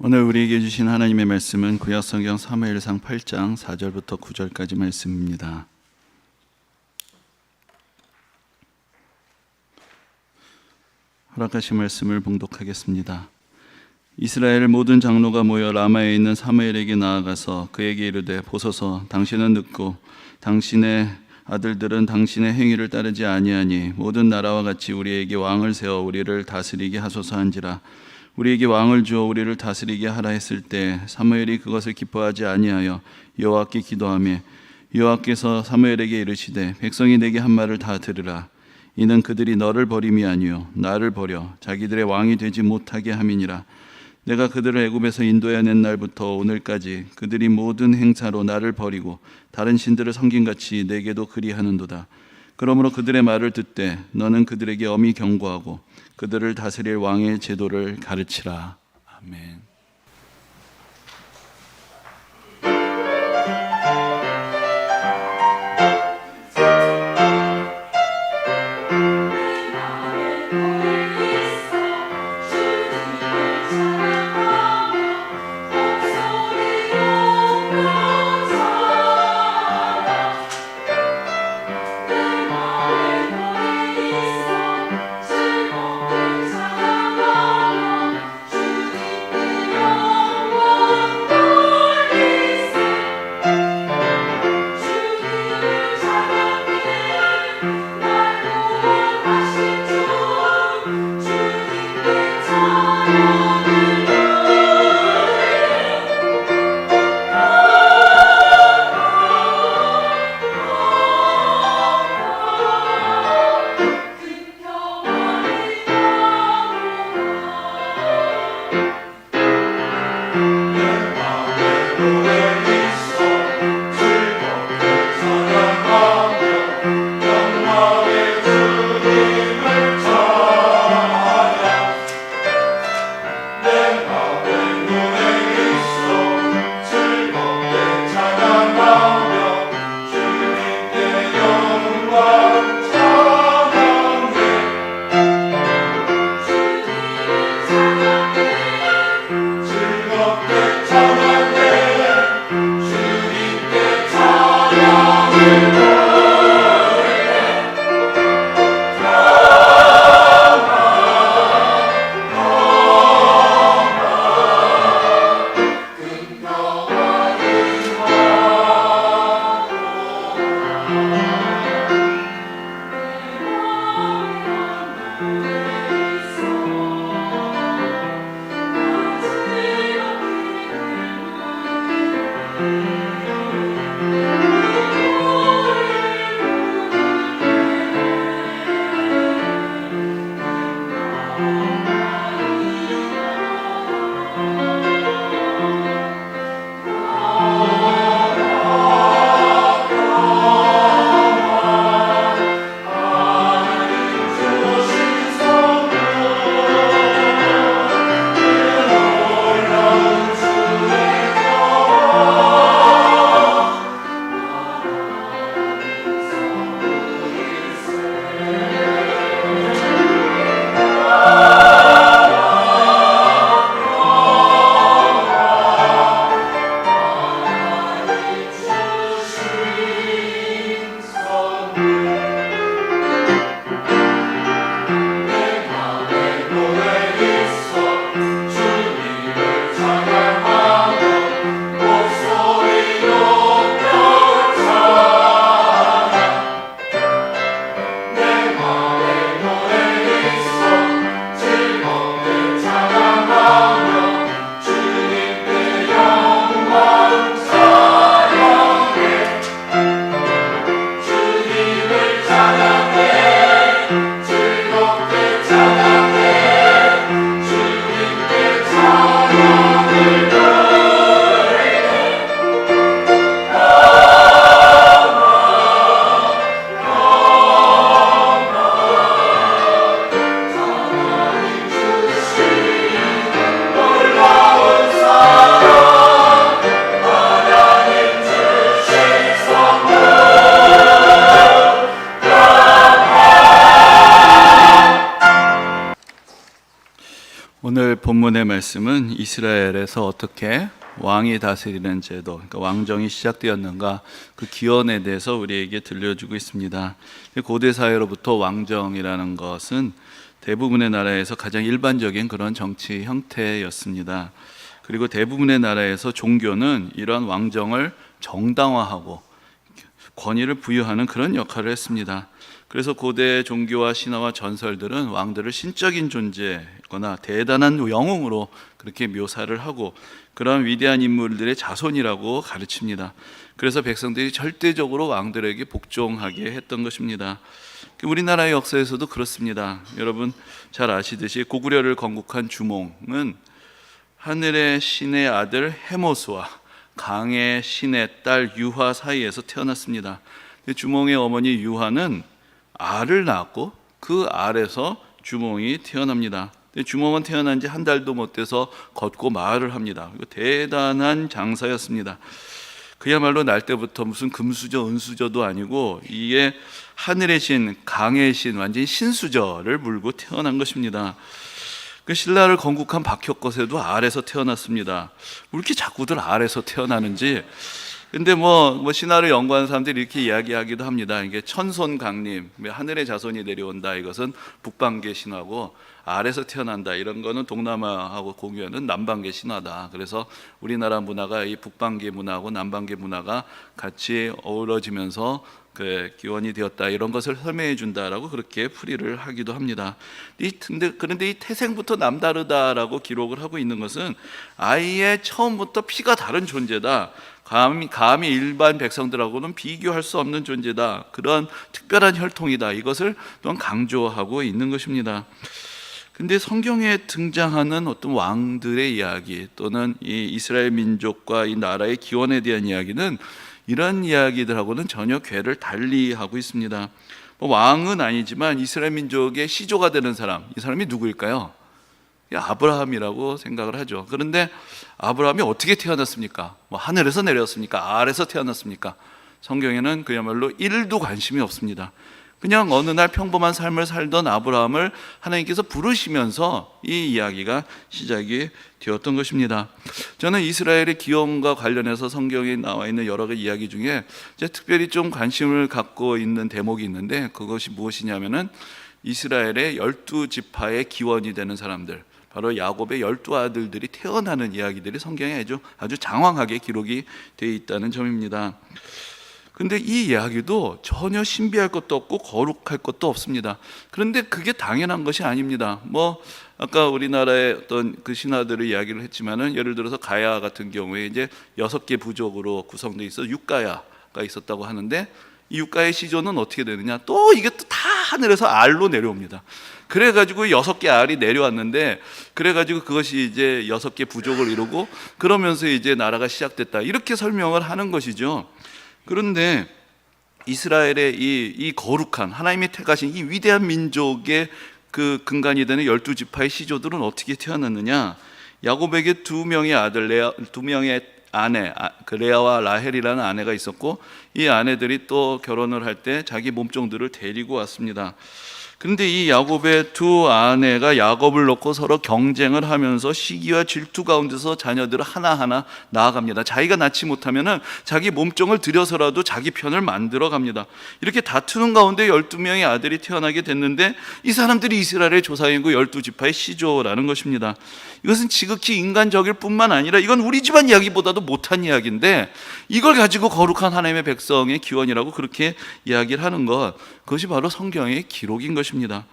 오늘 우리에게 주신 하나님의 말씀은 구약성경 사무엘상 8장 4절부터 9절까지 말씀입니다. 허락하신 말씀을 봉독하겠습니다. 이스라엘 모든 장로가 모여 라마에 있는 사무엘에게 나아가서 그에게 이르되, 보소서, 당신은 늙고 당신의 아들들은 당신의 행위를 따르지 아니하니 모든 나라와 같이 우리에게 왕을 세워 우리를 다스리게 하소서 한지라. 우리에게 왕을 주어 우리를 다스리게 하라 했을 때 사무엘이 그것을 기뻐하지 아니하여 여호와께 기도하며 여호와께서 사무엘에게 이르시되, 백성이 내게 한 말을 다 들으라. 이는 그들이 너를 버림이 아니요 나를 버려 자기들의 왕이 되지 못하게 함이니라. 내가 그들을 애굽에서 인도해낸 날부터 오늘까지 그들이 모든 행사로 나를 버리고 다른 신들을 섬김같이 내게도 그리하는도다. 그러므로 그들의 말을 듣되 너는 그들에게 엄히 경고하고 그들을 다스릴 왕의 제도를 가르치라. 아멘. 즐겁게 오늘의 말씀은 이스라엘에서 어떻게 왕이 다스리는 제도, 그러니까 왕정이 시작되었는가, 그 기원에 대해서 우리에게 들려주고 있습니다. 고대 사회로부터 왕정이라는 것은 대부분의 나라에서 가장 일반적인 그런 정치 형태였습니다. 그리고 대부분의 나라에서 종교는 이러한 왕정을 정당화하고 권위를 부여하는 그런 역할을 했습니다. 그래서 고대 종교와 신화와 전설들은 왕들을 신적인 존재거나 대단한 영웅으로 그렇게 묘사를 하고 그런 위대한 인물들의 자손이라고 가르칩니다. 그래서 백성들이 절대적으로 왕들에게 복종하게 했던 것입니다. 우리나라의 역사에서도 그렇습니다. 여러분 잘 아시듯이 고구려를 건국한 주몽은 하늘의 신의 아들 해모수와 강의 신의 딸 유화 사이에서 태어났습니다. 주몽의 어머니 유화는 알을 낳았고 그 알에서 주몽이 태어납니다. 주몽은 태어난 지 한 달도 못 돼서 걷고 말을 합니다. 대단한 장사였습니다. 그야말로 날 때부터 무슨 금수저 은수저도 아니고 이게 하늘의 신 강의 신 완전히 신수저를 물고 태어난 것입니다. 그 신라를 건국한 박혁거세도 알에서 태어났습니다. 왜 이렇게 자꾸들 알에서 태어나는지. 근데 뭐 신화를 연구하는 사람들이 이렇게 이야기하기도 합니다. 이게 천손 강림, 하늘의 자손이 내려온다. 이것은 북방계 신화고 알에서 태어난다. 이런 거는 동남아하고 공유하는 남방계 신화다. 그래서 우리나라 문화가 이 북방계 문화하고 남방계 문화가 같이 어우러지면서 그 기원이 되었다. 이런 것을 설명해 준다라고 그렇게 풀이를 하기도 합니다. 그런데 이 태생부터 남다르다라고 기록을 하고 있는 것은 아예 처음부터 피가 다른 존재다. 감히 일반 백성들하고는 비교할 수 없는 존재다. 그런 특별한 혈통이다. 이것을 또한 강조하고 있는 것입니다. 근데 성경에 등장하는 어떤 왕들의 이야기 또는 이 이스라엘 민족과 이 나라의 기원에 대한 이야기는 이런 이야기들하고는 전혀 궤를 달리하고 있습니다. 왕은 아니지만 이스라엘 민족의 시조가 되는 사람, 이 사람이 누구일까요? 아브라함이라고 생각을 하죠. 그런데 아브라함이 어떻게 태어났습니까? 하늘에서 내렸습니까? 알에서 태어났습니까? 성경에는 그야말로 1도 관심이 없습니다. 그냥 어느 날 평범한 삶을 살던 아브라함을 하나님께서 부르시면서 이 이야기가 시작이 되었던 것입니다. 저는 이스라엘의 기원과 관련해서 성경에 나와 있는 여러 가지 이야기 중에 특별히 좀 관심을 갖고 있는 대목이 있는데 그것이 무엇이냐면은 이스라엘의 12지파의 기원이 되는 사람들, 바로 야곱의 12아들들이 태어나는 이야기들이 성경에 아주 장황하게 기록이 되어 있다는 점입니다. 근데 이 이야기도 전혀 신비할 것도 없고 거룩할 것도 없습니다. 그런데 그게 당연한 것이 아닙니다. 아까 우리나라의 어떤 그 신화들을 이야기를 했지만은 예를 들어서 가야 같은 경우에 이제 6개 부족으로 구성되어 있어 6가야가 있었다고 하는데 이 6가의 시조는 어떻게 되느냐? 또 이게 또 다 하늘에서 알로 내려옵니다. 그래가지고 6개 알이 내려왔는데 그래가지고 그것이 이제 6개 부족을 이루고 그러면서 이제 나라가 시작됐다. 이렇게 설명을 하는 것이죠. 그런데 이스라엘의 이 거룩한 하나님이 택하신 이 위대한 민족의 그 근간이 되는 12지파의 시조들은 어떻게 태어났느냐? 야곱에게 2명의 아들, 2명의 아내, 그 레아와 라헬이라는 아내가 있었고 이 아내들이 또 결혼을 할 때 자기 몸종들을 데리고 왔습니다. 그런데 이 야곱의 2 아내가 야곱을 놓고 서로 경쟁을 하면서 시기와 질투 가운데서 자녀들을 하나하나 낳아갑니다. 자기가 낳지 못하면 자기 몸종을 들여서라도 자기 편을 만들어 갑니다. 이렇게 다투는 가운데 12명의 아들이 태어나게 됐는데 이 사람들이 이스라엘의 조상이고 12지파의 시조라는 것입니다. 이것은 지극히 인간적일 뿐만 아니라 이건 우리 집안 이야기보다도 못한 이야기인데 이걸 가지고 거룩한 하나님의 백성의 기원이라고 그렇게 이야기를 하는 것, 그것이 바로 성경의 기록인 것입니다.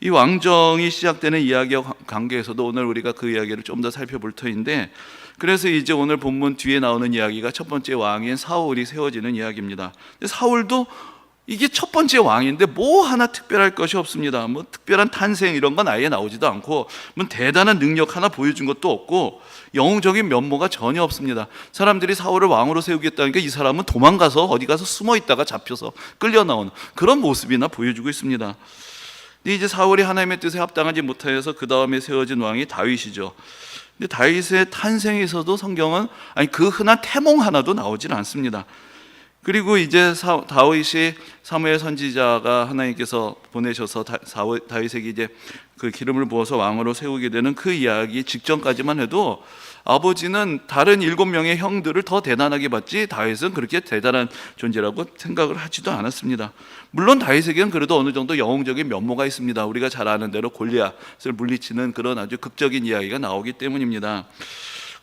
이 왕정이 시작되는 이야기와 관계에서도 오늘 우리가 그 이야기를 좀 더 살펴볼 터인데, 그래서 이제 오늘 본문 뒤에 나오는 이야기가 첫 번째 왕인 사울이 세워지는 이야기입니다. 사울도 이게 첫 번째 왕인데 뭐 하나 특별할 것이 없습니다. 특별한 탄생 이런 건 아예 나오지도 않고 대단한 능력 하나 보여준 것도 없고 영웅적인 면모가 전혀 없습니다. 사람들이 사울을 왕으로 세우겠다니까 이 사람은 도망가서 어디 가서 숨어 있다가 잡혀서 끌려 나오는 그런 모습이나 보여주고 있습니다. 근데 이제 사울이 하나님의 뜻에 합당하지 못하여서 그 다음에 세워진 왕이 다윗이죠. 근데 다윗의 탄생에서도 성경은 그 흔한 태몽 하나도 나오질 않습니다. 그리고 이제 다윗이 사무엘 선지자가 하나님께서 보내셔서 다윗에게 이제 그 기름을 부어서 왕으로 세우게 되는 그 이야기 직전까지만 해도 아버지는 다른 7명의 형들을 더 대단하게 봤지 다윗은 그렇게 대단한 존재라고 생각을 하지도 않았습니다. 물론 다윗에게는 그래도 어느 정도 영웅적인 면모가 있습니다. 우리가 잘 아는 대로 골리앗을 물리치는 그런 아주 극적인 이야기가 나오기 때문입니다.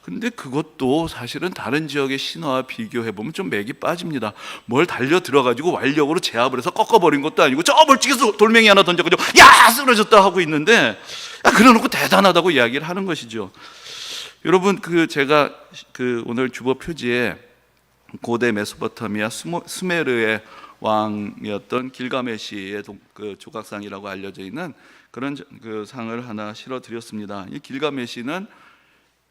근데 그것도 사실은 다른 지역의 신화와 비교해보면 좀 맥이 빠집니다. 뭘 달려 들어가지고 완력으로 제압을 해서 꺾어버린 것도 아니고 저 멀찍이서 돌멩이 하나 던져가지고 야! 쓰러졌다 하고 있는데 그래놓고 대단하다고 이야기를 하는 것이죠. 여러분 제가 오늘 주보 표지에 고대 메소포타미아 수메르의 왕이었던 길가메시의 그 조각상이라고 알려져 있는 그런 그 상을 하나 실어 드렸습니다. 이 길가메시는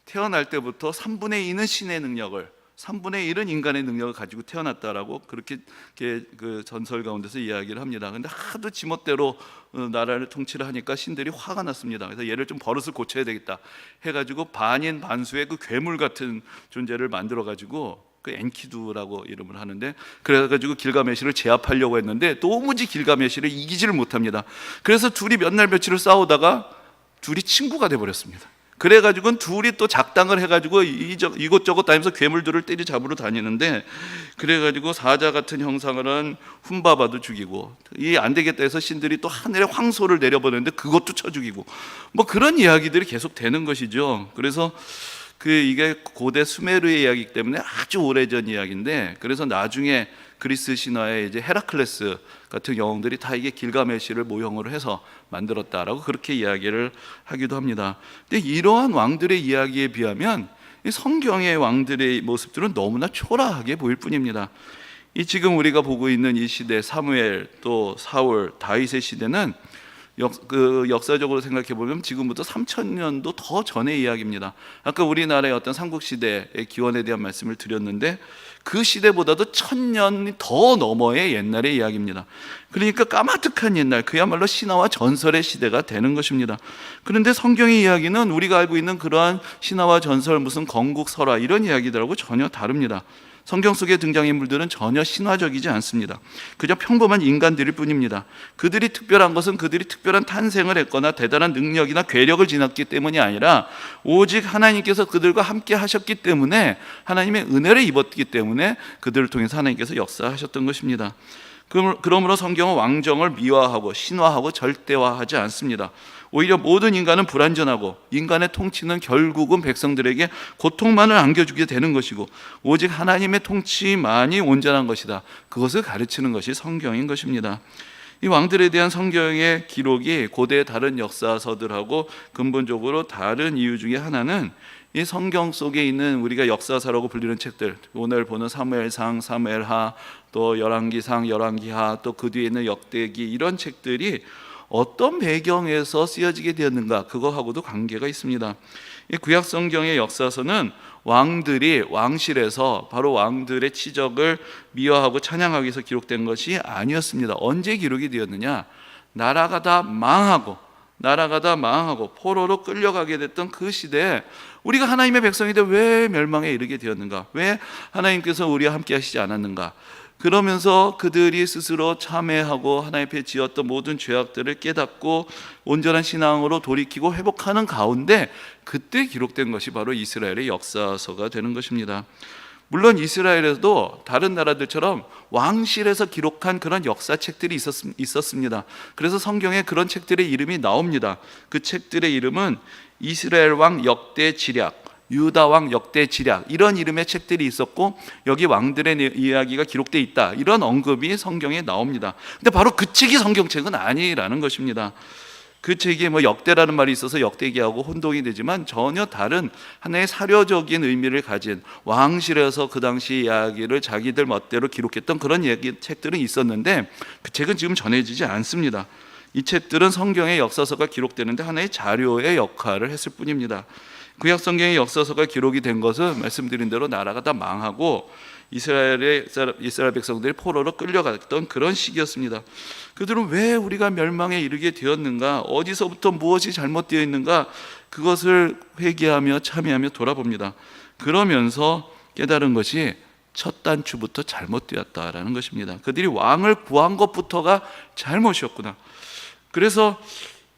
태어날 때부터 3분의 2는 신의 능력을, 3분의 1은 인간의 능력을 가지고 태어났다라고 그렇게 그 전설 가운데서 이야기를 합니다. 근데 하도 지멋대로 나라를 통치를 하니까 신들이 화가 났습니다. 그래서 얘를 좀 버릇을 고쳐야 되겠다 해가지고 반인 반수의 그 괴물 같은 존재를 만들어가지고 그 엔키두라고 이름을 하는데, 그래가지고 길가메시를 제압하려고 했는데 도무지 길가메시를 이기지를 못합니다. 그래서 둘이 몇 날 며칠을 싸우다가 둘이 친구가 돼버렸습니다. 그래가지고 둘이 또 작당을 해가지고 이곳저곳 다니면서 괴물들을 때리잡으러 다니는데, 그래가지고 사자 같은 형상을 한 훔바바도 죽이고, 이 안 되겠다 해서 신들이 또 하늘에 황소를 내려보내는데 그것도 쳐 죽이고, 뭐 그런 이야기들이 계속 되는 것이죠. 그래서 이게 고대 수메르의 이야기이기 때문에 아주 오래전 이야기인데, 그래서 나중에 그리스 신화에 이제 헤라클레스 같은 영웅들이 다 이게 길가메시를 모형으로 해서 만들었다라고 그렇게 이야기를 하기도 합니다. 근데 이러한 왕들의 이야기에 비하면 이 성경의 왕들의 모습들은 너무나 초라하게 보일 뿐입니다. 이 지금 우리가 보고 있는 이 시대, 사무엘, 또 사울, 다윗의 시대는 역사적으로 생각해 보면 지금부터 3000년도 더 전의 이야기입니다. 아까 우리나라의 어떤 삼국시대의 기원에 대한 말씀을 드렸는데, 그 시대보다도 1000년이 더 넘어의 옛날의 이야기입니다. 그러니까 까마득한 옛날, 그야말로 신화와 전설의 시대가 되는 것입니다. 그런데 성경의 이야기는 우리가 알고 있는 그러한 신화와 전설, 무슨 건국 설화 이런 이야기들하고 전혀 다릅니다. 성경 속의 등장인물들은 전혀 신화적이지 않습니다. 그저 평범한 인간들일 뿐입니다. 그들이 특별한 것은 그들이 특별한 탄생을 했거나 대단한 능력이나 괴력을 지녔기 때문이 아니라 오직 하나님께서 그들과 함께 하셨기 때문에, 하나님의 은혜를 입었기 때문에 그들을 통해서 하나님께서 역사하셨던 것입니다. 그러므로 성경은 왕정을 미화하고 신화하고 절대화하지 않습니다. 오히려 모든 인간은 불완전하고 인간의 통치는 결국은 백성들에게 고통만을 안겨주게 되는 것이고 오직 하나님의 통치만이 온전한 것이다, 그것을 가르치는 것이 성경인 것입니다. 이 왕들에 대한 성경의 기록이 고대 다른 역사서들하고 근본적으로 다른 이유 중에 하나는 이 성경 속에 있는 우리가 역사서라고 불리는 책들, 오늘 보는 사무엘상, 사무엘하, 또 열왕기상, 열왕기하, 또 그 뒤에 있는 역대기, 이런 책들이 어떤 배경에서 쓰여지게 되었는가, 그거하고도 관계가 있습니다. 이 구약 성경의 역사서는 왕들이 왕실에서 바로 왕들의 치적을 미화하고 찬양하기 위해서 기록된 것이 아니었습니다. 언제 기록이 되었느냐? 나라가 다 망하고 포로로 끌려가게 됐던 그 시대에 우리가 하나님의 백성인데 왜 멸망에 이르게 되었는가? 왜 하나님께서 우리와 함께 하시지 않았는가? 그러면서 그들이 스스로 참회하고 하나님 앞에 지었던 모든 죄악들을 깨닫고 온전한 신앙으로 돌이키고 회복하는 가운데 그때 기록된 것이 바로 이스라엘의 역사서가 되는 것입니다. 물론 이스라엘에도 다른 나라들처럼 왕실에서 기록한 그런 역사책들이 있었습니다. 그래서 성경에 그런 책들의 이름이 나옵니다. 그 책들의 이름은 이스라엘 왕 역대 지략, 유다 왕 역대 지략, 이런 이름의 책들이 있었고 여기 왕들의 이야기가 기록되어 있다, 이런 언급이 성경에 나옵니다. 근데 바로 그 책이 성경책은 아니라는 것입니다. 그 책이 역대라는 말이 있어서 역대기하고 혼동이 되지만 전혀 다른 하나의 사료적인 의미를 가진, 왕실에서 그 당시 이야기를 자기들 멋대로 기록했던 그런 책들은 있었는데 그 책은 지금 전해지지 않습니다. 이 책들은 성경의 역사서가 기록되는데 하나의 자료의 역할을 했을 뿐입니다. 구약 성경의 역사서가 기록이 된 것은 말씀드린 대로 나라가 다 망하고 이스라엘 백성들이 포로로 끌려갔던 그런 시기였습니다. 그들은 왜 우리가 멸망에 이르게 되었는가, 어디서부터 무엇이 잘못되어 있는가, 그것을 회개하며 참회하며 돌아봅니다. 그러면서 깨달은 것이 첫 단추부터 잘못되었다라는 것입니다. 그들이 왕을 구한 것부터가 잘못이었구나. 그래서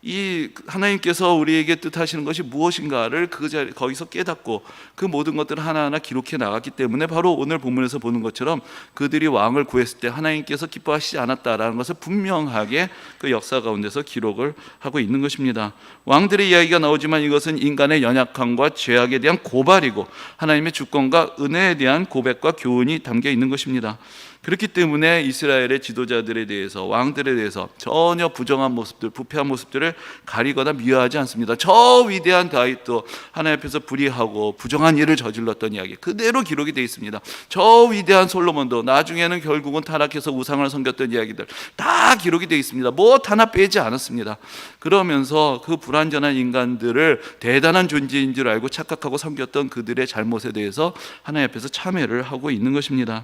이 하나님께서 우리에게 뜻하시는 것이 무엇인가를 거기서 깨닫고 그 모든 것들을 하나하나 기록해 나갔기 때문에 바로 오늘 본문에서 보는 것처럼 그들이 왕을 구했을 때 하나님께서 기뻐하시지 않았다라는 것을 분명하게 그 역사 가운데서 기록을 하고 있는 것입니다. 왕들의 이야기가 나오지만 이것은 인간의 연약함과 죄악에 대한 고발이고 하나님의 주권과 은혜에 대한 고백과 교훈이 담겨 있는 것입니다. 그렇기 때문에 이스라엘의 지도자들에 대해서, 왕들에 대해서 전혀 부정한 모습들, 부패한 모습들을 가리거나 미워하지 않습니다. 저 위대한 다윗도 하나님 앞에서 불의하고 부정한 일을 저질렀던 이야기 그대로 기록이 되어 있습니다. 저 위대한 솔로몬도 나중에는 결국은 타락해서 우상을 섬겼던 이야기들 다 기록이 되어 있습니다. 뭐 하나 빼지 않았습니다. 그러면서 그 불완전한 인간들을 대단한 존재인 줄 알고 착각하고 섬겼던 그들의 잘못에 대해서 하나님 앞에서 참회를 하고 있는 것입니다.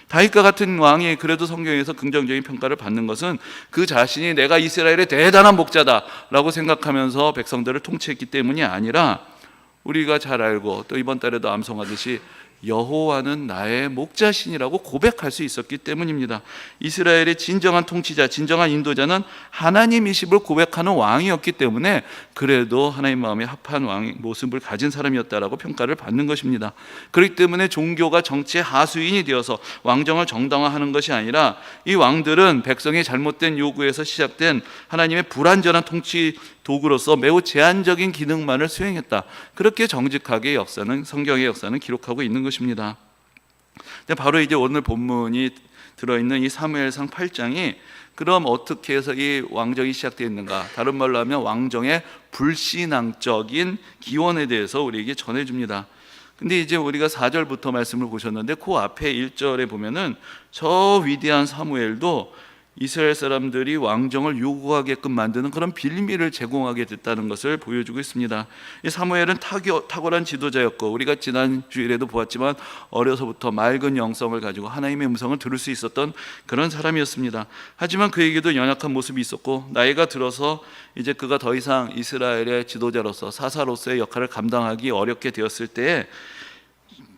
다윗과 같은 왕이 그래도 성경에서 긍정적인 평가를 받는 것은 그 자신이 내가 이스라엘의 대단한 목자다라고 생각하면서 백성들을 통치했기 때문이 아니라 우리가 잘 알고 또 이번 달에도 암송하듯이 여호와는 나의 목자신이라고 고백할 수 있었기 때문입니다. 이스라엘의 진정한 통치자, 진정한 인도자는 하나님이심을 고백하는 왕이었기 때문에 그래도 하나님 마음에 합한 왕의 모습을 가진 사람이었다라고 평가를 받는 것입니다. 그렇기 때문에 종교가 정치의 하수인이 되어서 왕정을 정당화하는 것이 아니라 이 왕들은 백성의 잘못된 요구에서 시작된 하나님의 불완전한 통치 도구로서 매우 제한적인 기능만을 수행했다. 그렇게 정직하게 성경의 역사는 기록하고 있는 것입니다. 바로 이제 오늘 본문이 들어있는 이 사무엘상 8장이 그럼 어떻게 해서 이 왕정이 시작되었는가? 다른 말로 하면 왕정의 불신앙적인 기원에 대해서 우리에게 전해줍니다. 근데 이제 우리가 4절부터 말씀을 보셨는데 그 앞에 1절에 보면은 저 위대한 사무엘도 이스라엘 사람들이 왕정을 요구하게끔 만드는 그런 빌미를 제공하게 됐다는 것을 보여주고 있습니다. 이 사무엘은 탁월한 지도자였고 우리가 지난 주일에도 보았지만 어려서부터 맑은 영성을 가지고 하나님의 음성을 들을 수 있었던 그런 사람이었습니다. 하지만 그에게도 연약한 모습이 있었고 나이가 들어서 이제 그가 더 이상 이스라엘의 지도자로서 사사로서의 역할을 감당하기 어렵게 되었을 때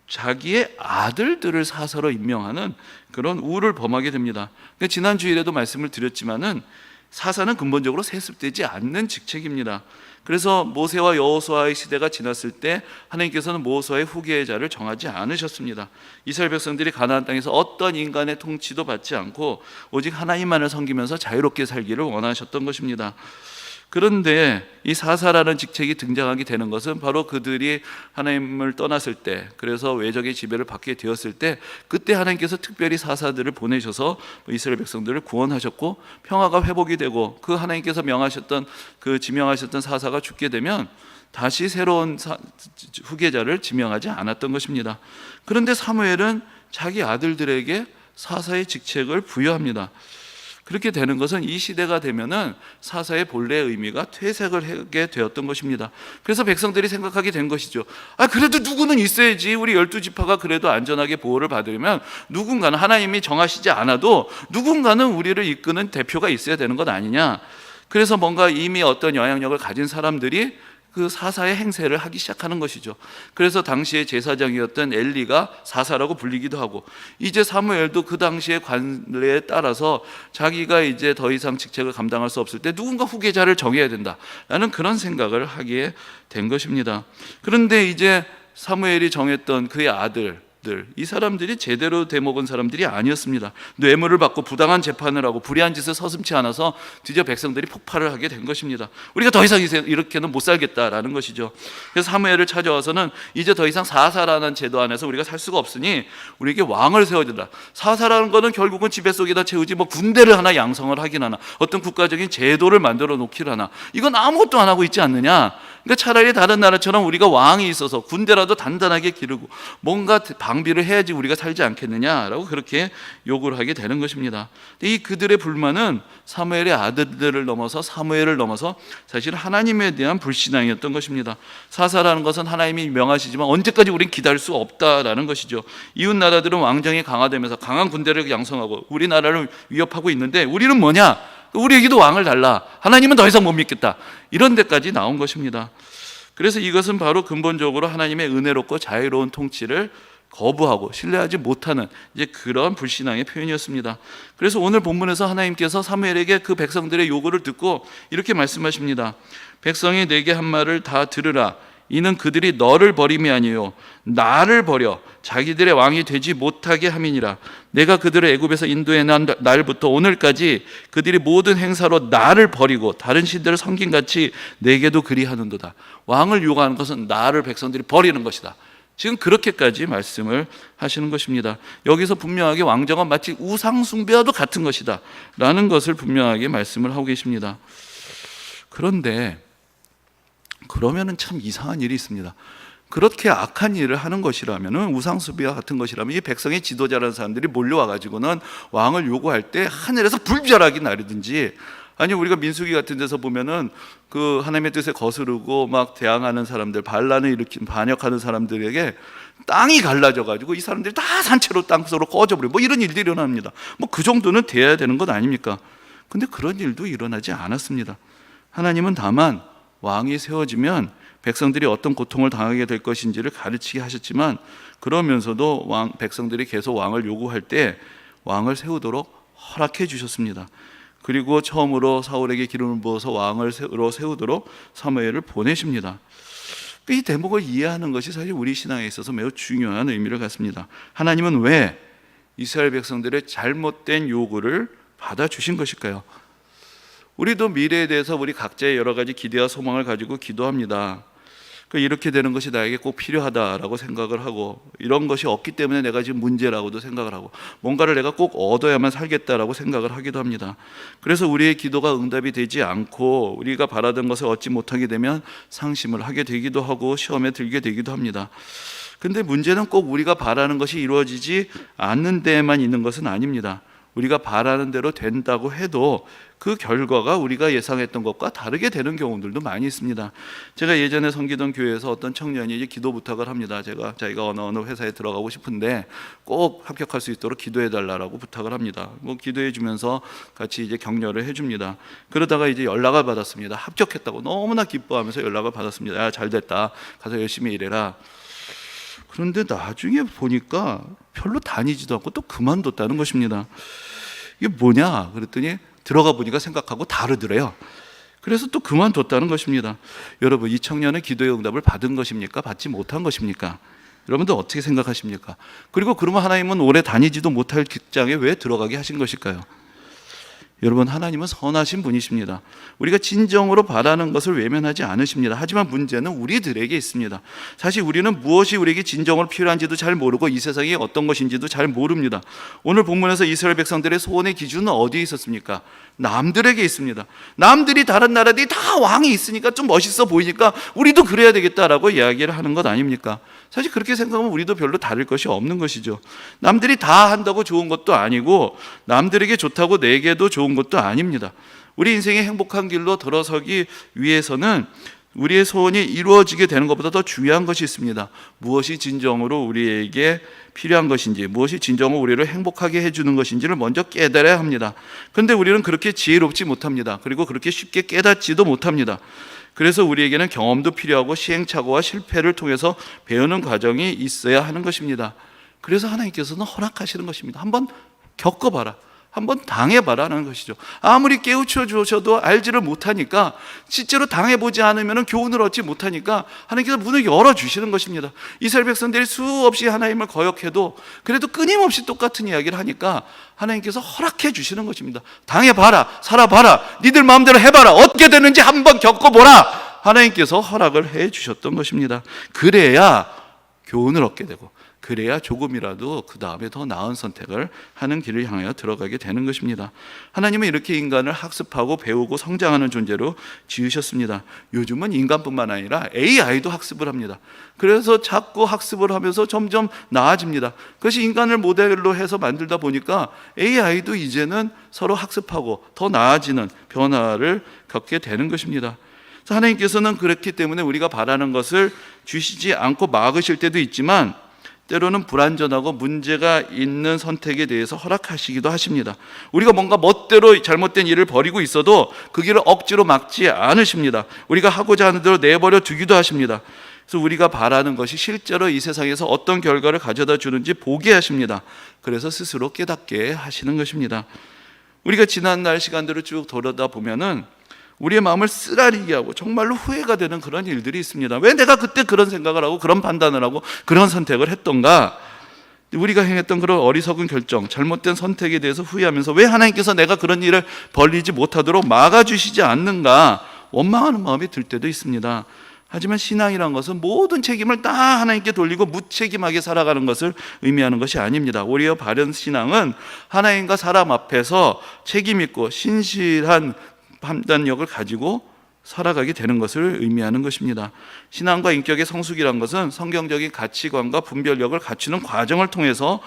자기의 아들들을 사사로 임명하는 그런 우를 범하게 됩니다. 지난 주일에도 말씀을 드렸지만은 사사는 근본적으로 세습되지 않는 직책입니다. 그래서 모세와 여호수아의 시대가 지났을 때 하나님께서는 모세의 후계자를 정하지 않으셨습니다. 이스라엘 백성들이 가나안 땅에서 어떤 인간의 통치도 받지 않고 오직 하나님만을 섬기면서 자유롭게 살기를 원하셨던 것입니다. 그런데 이 사사라는 직책이 등장하게 되는 것은 바로 그들이 하나님을 떠났을 때, 그래서 외적의 지배를 받게 되었을 때 그때 하나님께서 특별히 사사들을 보내셔서 이스라엘 백성들을 구원하셨고 평화가 회복이 되고 그 하나님께서 지명하셨던 사사가 죽게 되면 다시 새로운 후계자를 지명하지 않았던 것입니다. 그런데 사무엘은 자기 아들들에게 사사의 직책을 부여합니다. 그렇게 되는 것은 이 시대가 되면은 사사의 본래 의미가 퇴색을 하게 되었던 것입니다. 그래서 백성들이 생각하게 된 것이죠. 그래도 누구는 있어야지. 우리 12지파가 그래도 안전하게 보호를 받으려면 누군가는, 하나님이 정하시지 않아도 누군가는 우리를 이끄는 대표가 있어야 되는 것 아니냐. 그래서 뭔가 이미 어떤 영향력을 가진 사람들이 그 사사의 행세를 하기 시작하는 것이죠. 그래서 당시에 제사장이었던 엘리가 사사라고 불리기도 하고, 이제 사무엘도 그 당시의 관례에 따라서 자기가 이제 더 이상 직책을 감당할 수 없을 때 누군가 후계자를 정해야 된다라는 그런 생각을 하게 된 것입니다. 그런데 이제 사무엘이 정했던 그의 아들, 이 사람들이 제대로 되먹은 사람들이 아니었습니다. 뇌물을 받고 부당한 재판을 하고 불의한 짓을 서슴지 않아서 드디어 백성들이 폭발을 하게 된 것입니다. 우리가 더 이상 이렇게는 못 살겠다라는 것이죠. 그래서 사무엘을 찾아와서는 이제 더 이상 사사라는 제도 안에서 우리가 살 수가 없으니 우리에게 왕을 세워야 된다. 사사라는 것은 결국은 지배 속에다 채우지 군대를 하나 양성을 하긴 하나, 어떤 국가적인 제도를 만들어 놓길 하나, 이건 아무것도 안 하고 있지 않느냐. 그러니까 차라리 다른 나라처럼 우리가 왕이 있어서 군대라도 단단하게 기르고 뭔가 방비를 해야지 우리가 살지 않겠느냐라고 그렇게 요구를 하게 되는 것입니다. 이 그들의 불만은 사무엘의 아들들을 넘어서 사무엘을 넘어서 사실 하나님에 대한 불신앙이었던 것입니다. 사사라는 것은 하나님이 명하시지만 언제까지 우린 기다릴 수 없다라는 것이죠. 이웃 나라들은 왕정이 강화되면서 강한 군대를 양성하고 우리나라를 위협하고 있는데 우리는 뭐냐? 우리에게도 왕을 달라. 하나님은 더 이상 못 믿겠다. 이런 데까지 나온 것입니다. 그래서 이것은 바로 근본적으로 하나님의 은혜롭고 자유로운 통치를 거부하고 신뢰하지 못하는 이제 그런 불신앙의 표현이었습니다. 그래서 오늘 본문에서 하나님께서 사무엘에게 그 백성들의 요구를 듣고 이렇게 말씀하십니다. 백성이 내게 한 말을 다 들으라. 이는 그들이 너를 버림이 아니요 나를 버려 자기들의 왕이 되지 못하게 함이니라. 내가 그들을 애굽에서 인도해 난 날부터 오늘까지 그들이 모든 행사로 나를 버리고 다른 신들을 섬긴 같이 내게도 그리하는도다. 왕을 요구하는 것은 나를 백성들이 버리는 것이다. 지금 그렇게까지 말씀을 하시는 것입니다. 여기서 분명하게 왕정은 마치 우상 숭배와도 같은 것이다 라는 것을 분명하게 말씀을 하고 계십니다. 그런데 그러면은 참 이상한 일이 있습니다. 그렇게 악한 일을 하는 것이라면은 우상 숭배와 같은 것이라면 이 백성의 지도자라는 사람들이 몰려와 가지고는 왕을 요구할 때 하늘에서 불벼락이 나르든지, 아니 우리가 민수기 같은 데서 보면은 그 하나님의 뜻에 거스르고 막 대항하는 사람들, 반란을 일으킨 반역하는 사람들에게 땅이 갈라져 가지고 이 사람들이 다 산채로 땅속으로 꺼져버려, 뭐 이런 일들이 일어납니다. 뭐 그 정도는 돼야 되는 것 아닙니까? 근데 그런 일도 일어나지 않았습니다. 하나님은 다만 왕이 세워지면 백성들이 어떤 고통을 당하게 될 것인지를 가르치게 하셨지만, 그러면서도 백성들이 계속 왕을 요구할 때 왕을 세우도록 허락해 주셨습니다. 그리고 처음으로 사울에게 기름을 부어서 왕을 세우도록 사무엘을 보내십니다. 이 대목을 이해하는 것이 사실 우리 신앙에 있어서 매우 중요한 의미를 갖습니다. 하나님은 왜 이스라엘 백성들의 잘못된 요구를 받아주신 것일까요? 우리도 미래에 대해서 우리 각자의 여러 가지 기대와 소망을 가지고 기도합니다. 이렇게 되는 것이 나에게 꼭 필요하다라고 생각을 하고, 이런 것이 없기 때문에 내가 지금 문제라고도 생각을 하고, 뭔가를 내가 꼭 얻어야만 살겠다라고 생각을 하기도 합니다. 그래서 우리의 기도가 응답이 되지 않고 우리가 바라던 것을 얻지 못하게 되면 상심을 하게 되기도 하고 시험에 들게 되기도 합니다. 근데 문제는 꼭 우리가 바라는 것이 이루어지지 않는 데에만 있는 것은 아닙니다. 우리가 바라는 대로 된다고 해도 그 결과가 우리가 예상했던 것과 다르게 되는 경우들도 많이 있습니다. 제가 예전에 섬기던 교회에서 어떤 청년이 이제 기도 부탁을 합니다. 자기가 어느 회사에 들어가고 싶은데 꼭 합격할 수 있도록 기도해 달라고 부탁을 합니다. 뭐 기도해 주면서 같이 이제 격려를 해줍니다. 그러다가 이제 연락을 받았습니다. 합격했다고 너무나 기뻐하면서 연락을 받았습니다. 야, 잘 됐다. 가서 열심히 일해라. 그런데 나중에 보니까 별로 다니지도 않고 또 그만뒀다는 것입니다. 이게 뭐냐 그랬더니 들어가 보니까 생각하고 다르더래요. 그래서 또 그만뒀다는 것입니다. 여러분, 이 청년의 기도의 응답을 받은 것입니까? 받지 못한 것입니까? 여러분들 어떻게 생각하십니까? 그리고 그러면 하나님은 오래 다니지도 못할 직장에 왜 들어가게 하신 것일까요? 여러분, 하나님은 선하신 분이십니다. 우리가 진정으로 바라는 것을 외면하지 않으십니다. 하지만 문제는 우리들에게 있습니다. 사실 우리는 무엇이 우리에게 진정으로 필요한지도 잘 모르고 이 세상이 어떤 것인지도 잘 모릅니다. 오늘 본문에서 이스라엘 백성들의 소원의 기준은 어디에 있었습니까? 남들에게 있습니다. 남들이 다른 나라들이 다 왕이 있으니까 좀 멋있어 보이니까 우리도 그래야 되겠다라고 이야기를 하는 것 아닙니까? 사실 그렇게 생각하면 우리도 별로 다를 것이 없는 것이죠. 남들이 다 한다고 좋은 것도 아니고 남들에게 좋다고 내게도 좋은 것도 아닙니다. 우리 인생의 행복한 길로 들어서기 위해서는 우리의 소원이 이루어지게 되는 것보다 더 중요한 것이 있습니다. 무엇이 진정으로 우리에게 필요한 것인지, 무엇이 진정으로 우리를 행복하게 해주는 것인지를 먼저 깨달아야 합니다. 그런데 우리는 그렇게 지혜롭지 못합니다. 그리고 그렇게 쉽게 깨닫지도 못합니다. 그래서 우리에게는 경험도 필요하고 시행착오와 실패를 통해서 배우는 과정이 있어야 하는 것입니다. 그래서 하나님께서는 허락하시는 것입니다. 한번 겪어봐라, 한번 당해봐라는 것이죠. 아무리 깨우쳐 주셔도 알지를 못하니까, 실제로 당해보지 않으면 교훈을 얻지 못하니까 하나님께서 문을 열어주시는 것입니다. 이스라엘 백성들이 수없이 하나님을 거역해도 그래도 끊임없이 똑같은 이야기를 하니까 하나님께서 허락해 주시는 것입니다. 당해봐라, 살아봐라, 니들 마음대로 해봐라, 어떻게 되는지 한번 겪어보라. 하나님께서 허락을 해 주셨던 것입니다. 그래야 교훈을 얻게 되고, 그래야 조금이라도 그 다음에 더 나은 선택을 하는 길을 향하여 들어가게 되는 것입니다. 하나님은 이렇게 인간을 학습하고 배우고 성장하는 존재로 지으셨습니다. 요즘은 인간뿐만 아니라 AI도 학습을 합니다. 그래서 자꾸 학습을 하면서 점점 나아집니다. 그것이 인간을 모델로 해서 만들다 보니까 AI도 이제는 서로 학습하고 더 나아지는 변화를 겪게 되는 것입니다. 하나님께서는 그렇기 때문에 우리가 바라는 것을 주시지 않고 막으실 때도 있지만, 때로는 불완전하고 문제가 있는 선택에 대해서 허락하시기도 하십니다. 우리가 뭔가 멋대로 잘못된 일을 벌이고 있어도 그 길을 억지로 막지 않으십니다. 우리가 하고자 하는 대로 내버려 두기도 하십니다. 그래서 우리가 바라는 것이 실제로 이 세상에서 어떤 결과를 가져다 주는지 보게 하십니다. 그래서 스스로 깨닫게 하시는 것입니다. 우리가 지난날 시간들을 쭉 돌아다 보면은 우리의 마음을 쓰라리게 하고 정말로 후회가 되는 그런 일들이 있습니다. 왜 내가 그때 그런 생각을 하고 그런 판단을 하고 그런 선택을 했던가? 우리가 행했던 그런 어리석은 결정, 잘못된 선택에 대해서 후회하면서 왜 하나님께서 내가 그런 일을 벌리지 못하도록 막아주시지 않는가 원망하는 마음이 들 때도 있습니다. 하지만 신앙이란 것은 모든 책임을 다 하나님께 돌리고 무책임하게 살아가는 것을 의미하는 것이 아닙니다. 오히려 바른 신앙은 하나님과 사람 앞에서 책임 있고 신실한 판단력을 가지고 살아가게 되는 것을 의미하는 것입니다. 신앙과 인격의 성숙이란 것은 성경적인 가치관과 분별력을 갖추는 과정을 통해서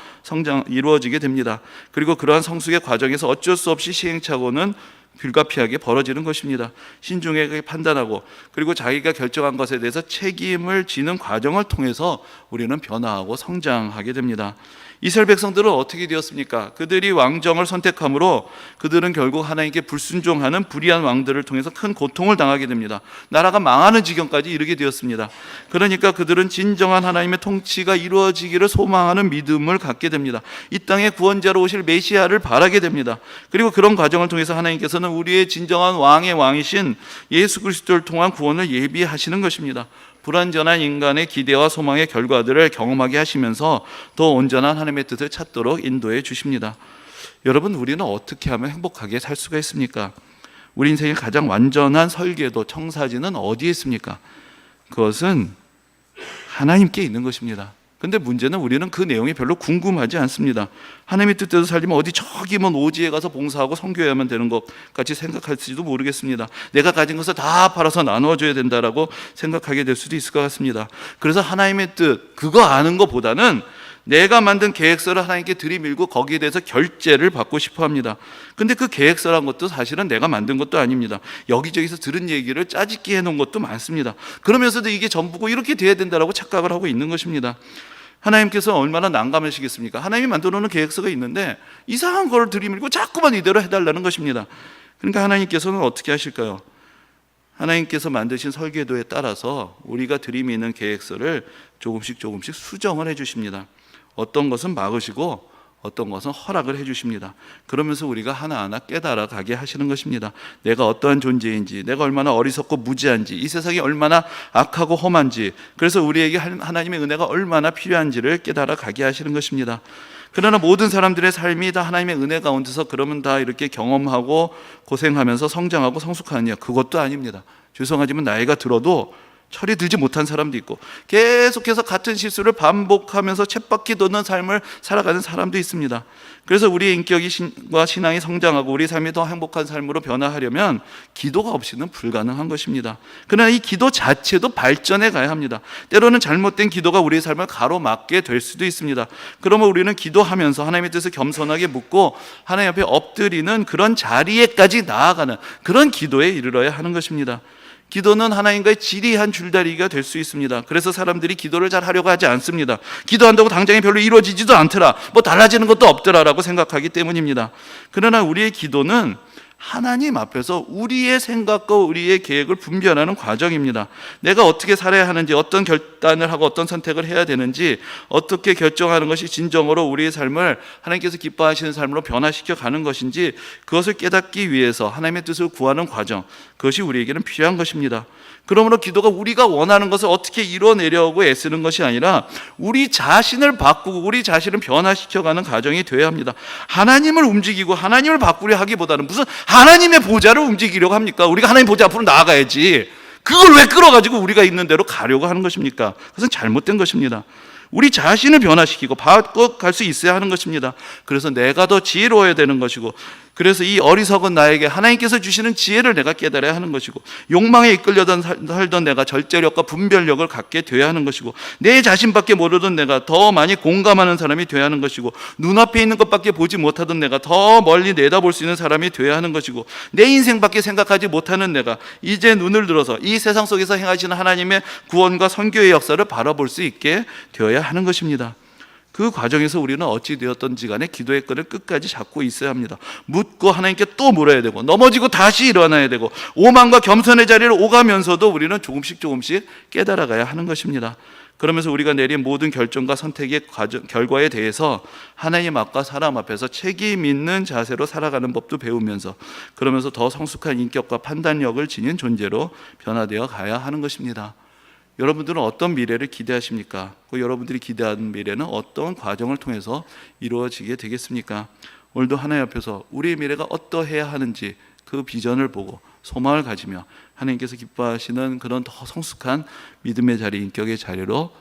이루어지게 됩니다. 그리고 그러한 성숙의 과정에서 어쩔 수 없이 시행착오는 불가피하게 벌어지는 것입니다. 신중하게 판단하고 그리고 자기가 결정한 것에 대해서 책임을 지는 과정을 통해서 우리는 변화하고 성장하게 됩니다. 이스라엘 백성들은 어떻게 되었습니까? 그들이 왕정을 선택함으로 그들은 결국 하나님께 불순종하는 불의한 왕들을 통해서 큰 고통을 당하게 됩니다. 나라가 망하는 지경까지 이르게 되었습니다. 그러니까 그들은 진정한 하나님의 통치가 이루어지기를 소망하는 믿음을 갖게 됩니다. 이 땅에 구원자로 오실 메시아를 바라게 됩니다. 그리고 그런 과정을 통해서 하나님께서는 우리의 진정한 왕의 왕이신 예수 그리스도를 통한 구원을 예비하시는 것입니다. 불완전한 인간의 기대와 소망의 결과들을 경험하게 하시면서 더 온전한 하나님의 뜻을 찾도록 인도해 주십니다. 여러분, 우리는 어떻게 하면 행복하게 살 수가 있습니까? 우리 인생의 가장 완전한 설계도, 청사진은 어디에 있습니까? 그것은 하나님께 있는 것입니다. 근데 문제는 우리는 그 내용이 별로 궁금하지 않습니다. 하나님의 뜻대로 살려면 어디 저기 먼 오지에 가서 봉사하고 선교해야만 되는 것 같이 생각할지도 모르겠습니다. 내가 가진 것을 다 팔아서 나누어줘야 된다라고 생각하게 될 수도 있을 것 같습니다. 그래서 하나님의 뜻, 그거 아는 것보다는 내가 만든 계획서를 하나님께 들이밀고 거기에 대해서 결제를 받고 싶어 합니다. 근데 그 계획서란 것도 사실은 내가 만든 것도 아닙니다. 여기저기서 들은 얘기를 짜집기 해놓은 것도 많습니다. 그러면서도 이게 전부고 이렇게 돼야 된다라고 착각을 하고 있는 것입니다. 하나님께서 얼마나 난감하시겠습니까? 하나님이 만들어 놓은 계획서가 있는데 이상한 걸 들이밀고 자꾸만 이대로 해달라는 것입니다. 그러니까 하나님께서는 어떻게 하실까요? 하나님께서 만드신 설계도에 따라서 우리가 들이미는 계획서를 조금씩 수정을 해주십니다. 어떤 것은 막으시고 어떤 것은 허락을 해주십니다. 그러면서 우리가 하나하나 깨달아 가게 하시는 것입니다. 내가 어떠한 존재인지, 내가 얼마나 어리석고 무지한지, 이 세상이 얼마나 악하고 험한지, 그래서 우리에게 하나님의 은혜가 얼마나 필요한지를 깨달아 가게 하시는 것입니다. 그러나 모든 사람들의 삶이 다 하나님의 은혜 가운데서 그러면 다 이렇게 경험하고 고생하면서 성장하고 성숙하느냐? 그것도 아닙니다. 죄송하지만 나이가 들어도 철이 들지 못한 사람도 있고 계속해서 같은 실수를 반복하면서 쳇바퀴 도는 삶을 살아가는 사람도 있습니다. 그래서 우리의 인격과 신앙이 성장하고 우리 삶이 더 행복한 삶으로 변화하려면 기도가 없이는 불가능한 것입니다. 그러나 이 기도 자체도 발전해 가야 합니다. 때로는 잘못된 기도가 우리의 삶을 가로막게 될 수도 있습니다. 그러면 우리는 기도하면서 하나님의 뜻을 겸손하게 묻고 하나님 앞에 엎드리는 그런 자리에까지 나아가는 그런 기도에 이르러야 하는 것입니다. 기도는 하나님과의 지리한 줄다리기가 될 수 있습니다. 그래서 사람들이 기도를 잘 하려고 하지 않습니다. 기도한다고 당장에 별로 이루어지지도 않더라, 뭐 달라지는 것도 없더라라고 생각하기 때문입니다. 그러나 우리의 기도는 하나님 앞에서 우리의 생각과 우리의 계획을 분별하는 과정입니다. 내가 어떻게 살아야 하는지, 어떤 결단을 하고 어떤 선택을 해야 되는지, 어떻게 결정하는 것이 진정으로 우리의 삶을 하나님께서 기뻐하시는 삶으로 변화시켜 가는 것인지, 그것을 깨닫기 위해서 하나님의 뜻을 구하는 과정, 그것이 우리에게는 필요한 것입니다. 그러므로 기도가 우리가 원하는 것을 어떻게 이뤄내려고 애쓰는 것이 아니라 우리 자신을 바꾸고 우리 자신을 변화시켜가는 과정이 되어야 합니다. 하나님을 움직이고 하나님을 바꾸려 하기보다는 무슨 하나님의 보좌를 움직이려고 합니까? 우리가 하나님 보좌 앞으로 나아가야지 그걸 왜 끌어가지고 우리가 있는 대로 가려고 하는 것입니까? 그것은 잘못된 것입니다. 우리 자신을 변화시키고 바꿔갈 수 있어야 하는 것입니다. 그래서 내가 더 지혜로워야 되는 것이고, 그래서 이 어리석은 나에게 하나님께서 주시는 지혜를 내가 깨달아야 하는 것이고, 욕망에 이끌려던 살던 내가 절제력과 분별력을 갖게 되어야 하는 것이고, 내 자신밖에 모르던 내가 더 많이 공감하는 사람이 되어야 하는 것이고, 눈앞에 있는 것밖에 보지 못하던 내가 더 멀리 내다볼 수 있는 사람이 되어야 하는 것이고, 내 인생밖에 생각하지 못하는 내가 이제 눈을 들어서 이 세상 속에서 행하시는 하나님의 구원과 선교의 역사를 바라볼 수 있게 되어야 하는 것입니다. 그 과정에서 우리는 어찌 되었던지 간에 기도의 끈을 끝까지 잡고 있어야 합니다. 묻고 하나님께 또 물어야 되고, 넘어지고 다시 일어나야 되고, 오만과 겸손의 자리를 오가면서도 우리는 조금씩 깨달아가야 하는 것입니다. 그러면서 우리가 내린 모든 결정과 선택의 결과에 대해서 하나님 앞과 사람 앞에서 책임 있는 자세로 살아가는 법도 배우면서, 그러면서 더 성숙한 인격과 판단력을 지닌 존재로 변화되어 가야 하는 것입니다. 여러분들은 어떤 미래를 기대하십니까? 그 여러분들이 기대하는 미래는 어떤 과정을 통해서 이루어지게 되겠습니까? 오늘도 하나님 앞에서 우리의 미래가 어떠해야 하는지 그 비전을 보고 소망을 가지며 하나님께서 기뻐하시는 그런 더 성숙한 믿음의 자리, 인격의 자리로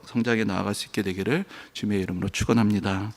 성장해 나아갈 수 있게 되기를 주님의 이름으로 축원합니다.